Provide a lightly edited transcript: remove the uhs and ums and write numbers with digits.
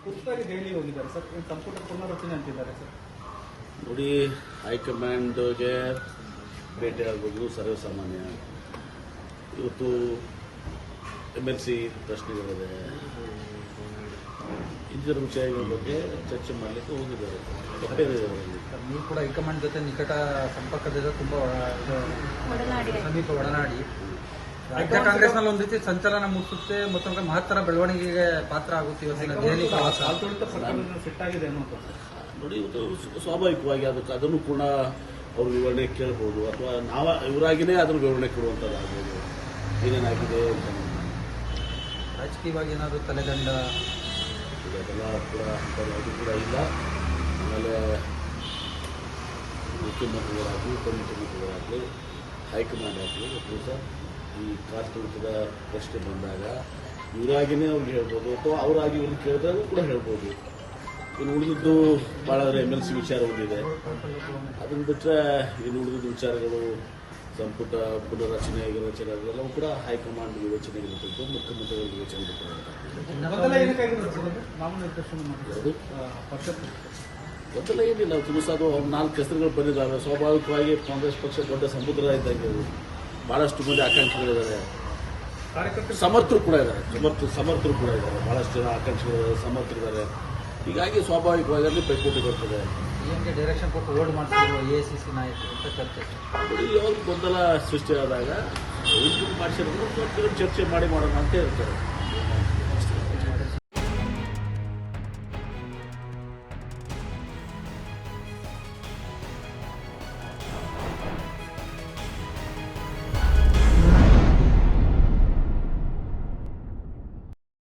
ಹೊಸದಾಗಿ ದೆಹಲಿ ಹೋಗಿದ್ದಾರೆ ಸರ್, ಸಂಪುಟ ಪುನರ್ರಚನೆ ಅಂತಿದ್ದಾರೆ ಸರ್. ನೋಡಿ, ಹೈಕಮಾಂಡ್ಗೆ ಭೇಟಿಯಾಗೋದು ಸರ್ವಸಾಮಾನ್ಯ. ಇವತ್ತು MLC ಪ್ರಶ್ನೆಗಳಿದೆ, ಇದರ ವಿಷಯಗಳ ಬಗ್ಗೆ ಚರ್ಚೆ ಮಾಡಲಿಕ್ಕೆ ಹೋಗಿದ್ದಾರೆ. ನೀವು ಕೂಡ ಹೈಕಮಾಂಡ್ ಜೊತೆ ನಿಕಟ ಸಂಪರ್ಕದಿಂದ ತುಂಬಾ ಸಮೀಪ ಒಡನಾಡಿ ರಾಜ್ಯ ಕಾಂಗ್ರೆಸ್ನಲ್ಲಿ ಒಂದು ರೀತಿ ಸಂಚಲನ ಮೂಡಿಸುತ್ತೆ, ಮತ್ತೊಂದು ಮಹತ್ತರ ಬೆಳವಣಿಗೆಗೆ ಪಾತ್ರ ಆಗುತ್ತೆ ಇವತ್ತಿನ ದೆಹಲಿ ಪ್ರವಾಸ. ಸೆಟ್ ಆಗಿದೆ ಅನ್ನೋದು ನೋಡಿ, ಇವತ್ತು ಸ್ವಾಭಾವಿಕವಾಗಿ ಅದನ್ನು ಕೂಡ ಅವರು ವಿವರಣೆ ಕೇಳ್ಬೋದು, ಅಥವಾ ಇವರಾಗಿನೇ ಅದನ್ನು ವಿವರಣೆ ಕೊಡುವಂಥದ್ದಾಗ್ಬೋದು, ಏನೇನಾಗಿದೆ ಅಂತ. ರಾಜಕೀಯವಾಗಿ ಏನಾದರೂ ತಲೆದಂಡ ಅದೆಲ್ಲ ಕೂಡ ಅದು ಕೂಡ ಇಲ್ಲ. ಆಮೇಲೆ ಮುಖ್ಯಮಂತ್ರಿಗಳಾಗಲಿ, ಉಪಮುಖ್ಯಮಂತ್ರಿಗಳಾಗಲಿ, ಹೈಕಮಾಂಡ್ ಆಗಲಿ ದಿವಸ ಈ ಕಾರ್ತುಳಿತದ ಪ್ರಶ್ನೆ ಬಂದಾಗ ಇವರಾಗಿನೇ ಅವ್ರಿಗೆ ಹೇಳ್ಬೋದು, ಅಥವಾ ಅವರಾಗಿ ಇವ್ರನ್ನ ಕೇಳಿದಾಗ ಕೂಡ ಹೇಳ್ಬೋದು. ಇನ್ನು ಉಳಿದಿದ್ದು ಭಾಳ MLC ವಿಚಾರ ಒಂದಿದೆ. ಅದನ್ನು ಬಿಟ್ಟರೆ ಇನ್ನು ಉಳಿದಿದ್ದ ವಿಚಾರಗಳು ಸಂಪುಟ ಪುನರ್ರಚನೆ ಅದೆಲ್ಲವೂ ಕೂಡ ಹೈಕಮಾಂಡ್ ವಿವೇಚನೆಗೆ ಬಿಟ್ಟಿದ್ದು, ಮುಖ್ಯಮಂತ್ರಿಗಳ ವಿವೇಚನೆಗೆ ಬಿಟ್ಟಿರುವಂಥದ್ದು. ಮೊದಲ ಏನಿಲ್ಲ, ತುಮಸಾದು 4 ಹೆಸರುಗಳು ಬಂದಿದ್ದಾವೆ. ಸ್ವಾಭಾವಿಕವಾಗಿ ಕಾಂಗ್ರೆಸ್ ಪಕ್ಷ ದೊಡ್ಡ ಸಮುದ್ರ ಇದ್ದಂಗೆ ಬಹಳಷ್ಟು ಮಂದಿ ಆಕಾಂಕ್ಷಿಗಳಿದ್ದಾರೆ, ಸಮರ್ಥರು ಕೂಡ ಇದ್ದಾರೆ, ಸಮರ್ಥರು ಕೂಡ ಇದ್ದಾರೆ, ಬಹಳಷ್ಟು ಜನ ಆಕಾಂಕ್ಷಿಗಳಿದ್ದಾರೆ, ಸಮರ್ಥರಿದ್ದಾರೆ. ಹೀಗಾಗಿ ಸ್ವಾಭಾವಿಕವಾಗಿ ಅಲ್ಲಿ ಪೈಪೋಟಿ ಬರ್ತದೆ. ಏನ್ಗೆ ಡೈರೆಕ್ಷನ್ ಕೊಟ್ಟು ಓಡ್ ಮಾಡಿಸಿದ್ರು AICC ನಾಯಕರು ಅಂತ ಚರ್ಚೆ. ಯಾವಾಗ ಗೊಂದಲ ಸೃಷ್ಟಿಯಾದಾಗ ಮಾಡಿಸಿದ್ರು ಚರ್ಚೆ ಮಾಡೋಣ ಅಂತ ಹೇಳ್ತಾರೆ.